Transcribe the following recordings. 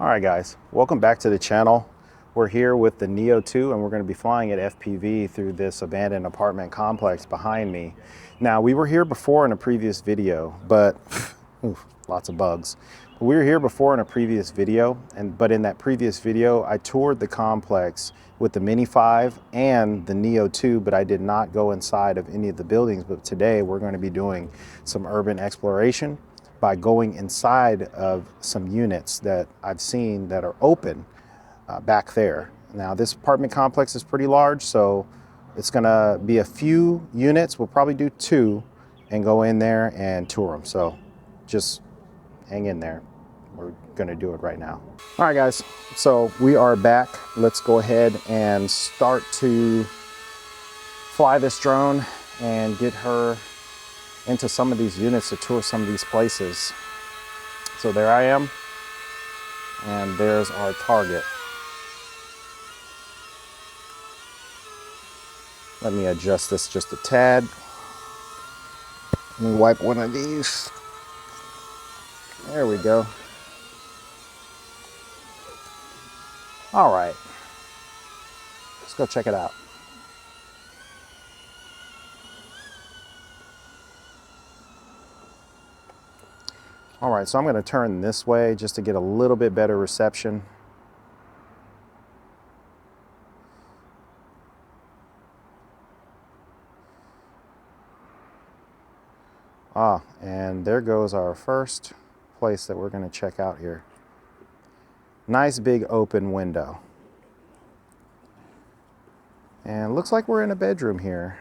All right guys, welcome back to the channel. We're here with the Neo 2 and we're going to be flying at FPV through this abandoned apartment complex behind me. Now we were here before in a previous video, but oof, lots of bugs. We were here before in a previous video, but in that previous video I toured the complex with the Mini 5 and the Neo 2, but I did not go inside of any of the buildings. But today we're going to be doing some urban exploration by going inside of some units that I've seen that are open back there. Now this apartment complex is pretty large, so it's gonna be a few units. We'll probably do 2 and go in there and tour them. So just hang in there. We're gonna do it right now. All right guys, so we are back. Let's go ahead and start to fly this drone and get her into some of these units to tour some of these places. So there I am, and there's our target. Let me adjust this just a tad. Let me wipe one of these. There we go. All right, let's go check it out. All right, so I'm going to turn this way just to get a little bit better reception. And there goes our first place that we're going to check out here. Nice big open window. And it looks like we're in a bedroom here.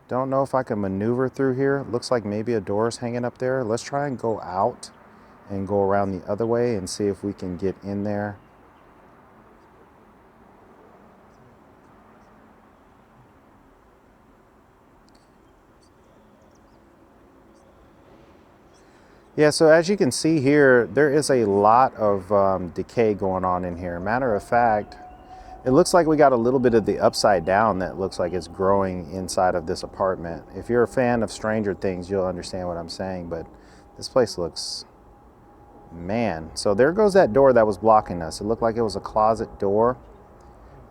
Don't know if I can maneuver through here. Looks like maybe a door is hanging up there. Let's try and go out and go around the other way and see if we can get in there. Yeah, so as you can see here, there is a lot of decay going on in here. Matter of fact, it looks like we got a little bit of the upside down that looks like it's growing inside of this apartment. If you're a fan of Stranger Things, you'll understand what I'm saying, but this place looks, man. So there goes that door that was blocking us. It looked like it was a closet door.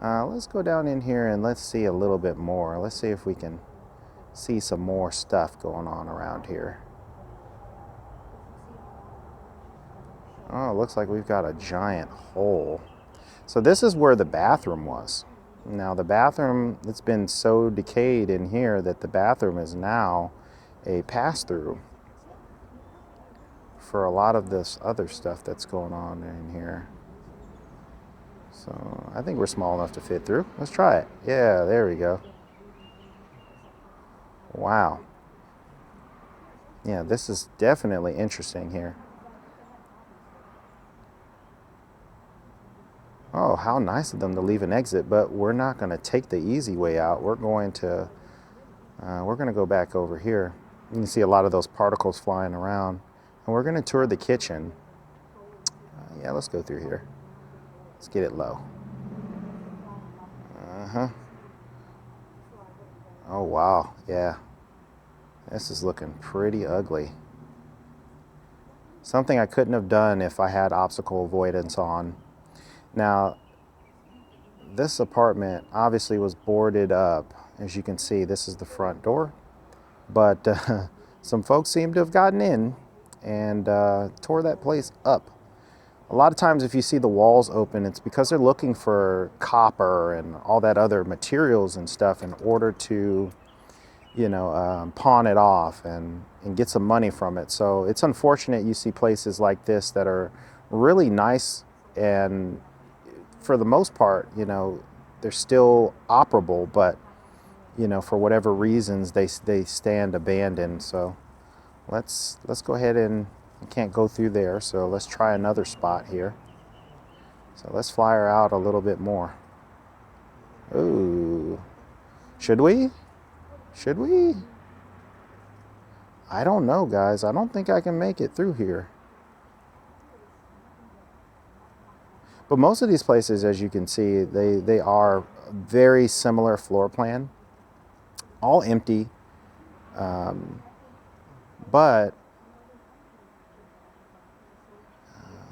Let's go down in here and let's see a little bit more. Let's see if we can see some more stuff going on around here. Oh, it looks like we've got a giant hole. So this is where the bathroom was. Now the bathroom, it's been so decayed in here that the bathroom is now a pass-through for a lot of this other stuff that's going on in here. So I think we're small enough to fit through. Let's try it. Yeah, there we go. Wow. Yeah, this is definitely interesting here. Oh, how nice of them to leave an exit, but we're not going to take the easy way out. We're going to go back over here. You can see a lot of those particles flying around. And we're going to tour the kitchen. Yeah, let's go through here. Let's get it low. Oh, wow. Yeah. This is looking pretty ugly. Something I couldn't have done if I had obstacle avoidance on. Now, this apartment obviously was boarded up. As you can see, this is the front door. But some folks seem to have gotten in and tore that place up. A lot of times if you see the walls open, it's because they're looking for copper and all that other materials and stuff in order to, you know, pawn it off and get some money from it. So it's unfortunate you see places like this that are really nice, and for the most part, you know, they're still operable, but, you know, for whatever reasons, they stand abandoned. So let's go ahead and, we can't go through there, so let's try another spot here. So let's fly her out a little bit more. Ooh, should we? Should we? I don't know, guys. I don't think I can make it through here. But most of these places, as you can see, they are very similar floor plan, all empty, but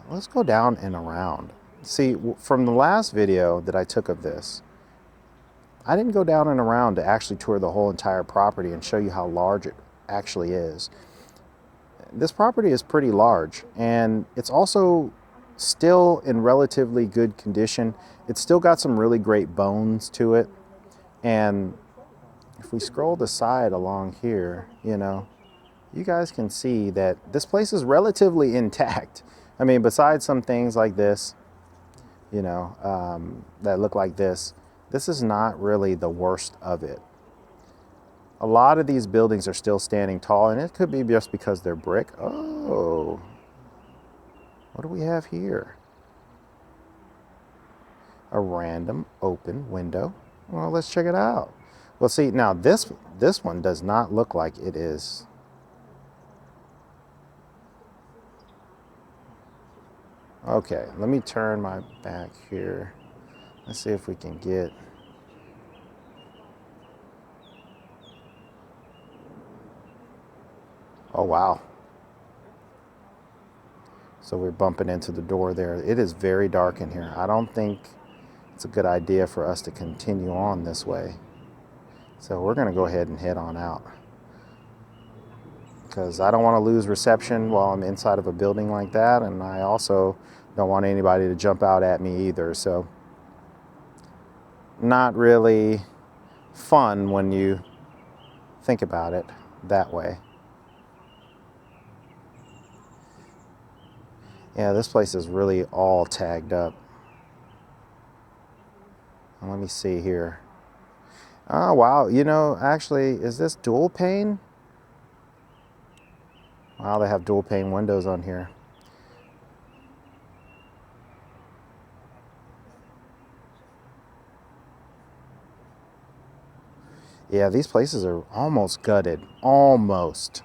let's go down and around. See, from the last video that I took of this, I didn't go down and around to actually tour the whole entire property and show you how large it actually is. This property is pretty large, and it's also still in relatively good condition. It's still got some really great bones to it. And if we scroll the side along here, you know, you guys can see that this place is relatively intact. I mean, besides some things like this, you know, that look like this is not really the worst of it. A lot of these buildings are still standing tall, and it could be just because they're brick. Oh, what do we have here? A random open window. Well, let's check it out. Well, see, now this one does not look like it is. Okay, let me turn my back here. Let's see if we can get. Oh, wow. So we're bumping into the door there. It is very dark in here. I don't think it's a good idea for us to continue on this way. So we're going to go ahead and head on out, because I don't want to lose reception while I'm inside of a building like that, and I also don't want anybody to jump out at me either. So not really fun when you think about it that way. Yeah, this place is really all tagged up. Let me see here. Oh, wow. You know, actually, is this dual pane? Wow, they have dual pane windows on here. Yeah, these places are almost gutted. Almost.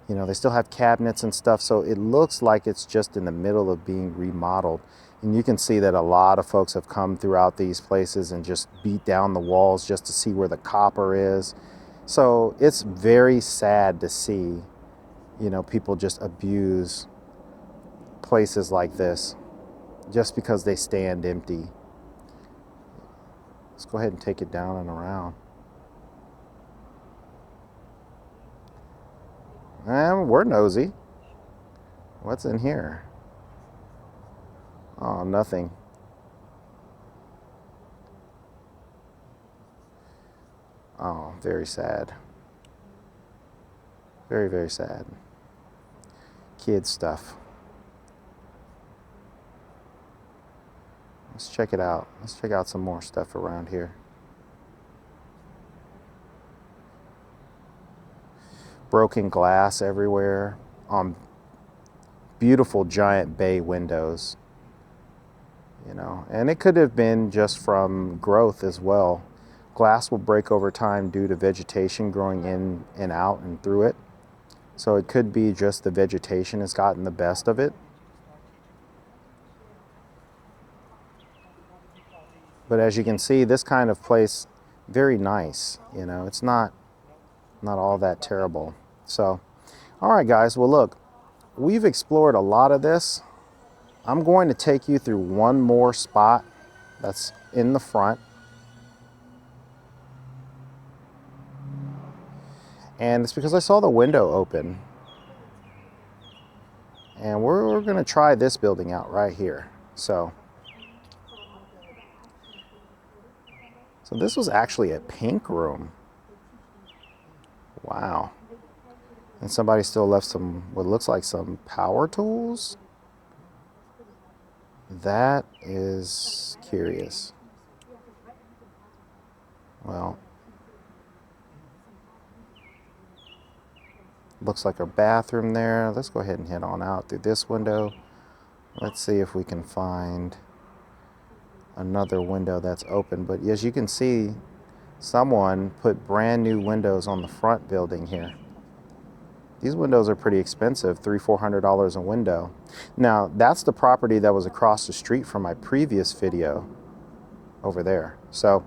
You know, they still have cabinets and stuff, so it looks like it's just in the middle of being remodeled. And you can see that a lot of folks have come throughout these places and just beat down the walls just to see where the copper is. So it's very sad to see, you know, people just abuse places like this just because they stand empty. Let's go ahead and take it down and around. And we're nosy. What's in here? Oh, nothing. Oh, very sad. Very, very sad. Kid stuff. Let's check it out. Let's check out some more stuff around here. Broken glass everywhere on beautiful giant bay windows, you know, and it could have been just from growth as well. Glass will break over time due to vegetation growing in and out and through it. So it could be just the vegetation has gotten the best of it. But as you can see, this kind of place, very nice, you know, it's not all that terrible. So, all right, guys, well, look, we've explored a lot of this. I'm going to take you through one more spot that's in the front. And it's because I saw the window open. And we're going to try this building out right here. So this was actually a pink room. Wow. And somebody still left some, what looks like some power tools. That is curious. Well, looks like a bathroom there. Let's go ahead and head on out through this window. Let's see if we can find another window that's open. But as you can see, someone put brand new windows on the front building here. These windows are pretty expensive, $300–400 a window. Now, that's the property that was across the street from my previous video over there. So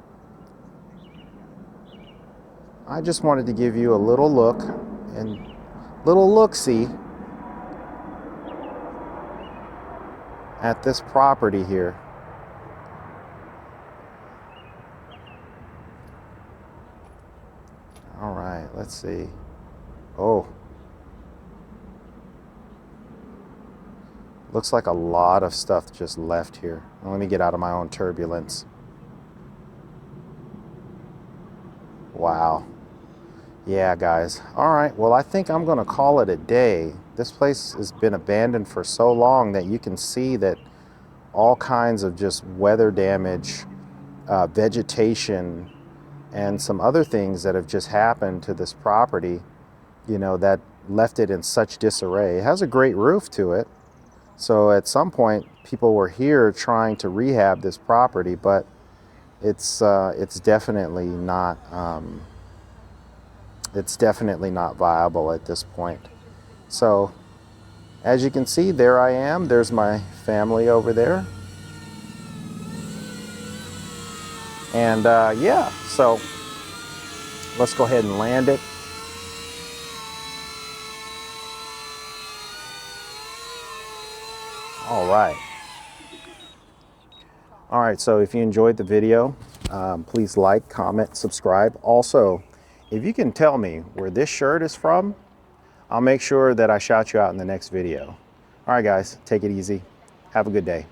I just wanted to give you a little look and little look-see at this property here. All right, let's see. Oh, looks like a lot of stuff just left here. Let me get out of my own turbulence. Wow. Yeah, guys. All right, well, I think I'm gonna call it a day. This place has been abandoned for so long that you can see that all kinds of just weather damage, vegetation, and some other things that have just happened to this property, you know, that left it in such disarray. It has a great roof to it. So at some point, people were here trying to rehab this property, but it's definitely not viable at this point. So as you can see, there I am. There's my family over there. And yeah, so let's go ahead and land it. All right. All right, so if you enjoyed the video, please like, comment, subscribe. Also, if you can tell me where this shirt is from, I'll make sure that I shout you out in the next video. All right, guys, take it easy. Have a good day.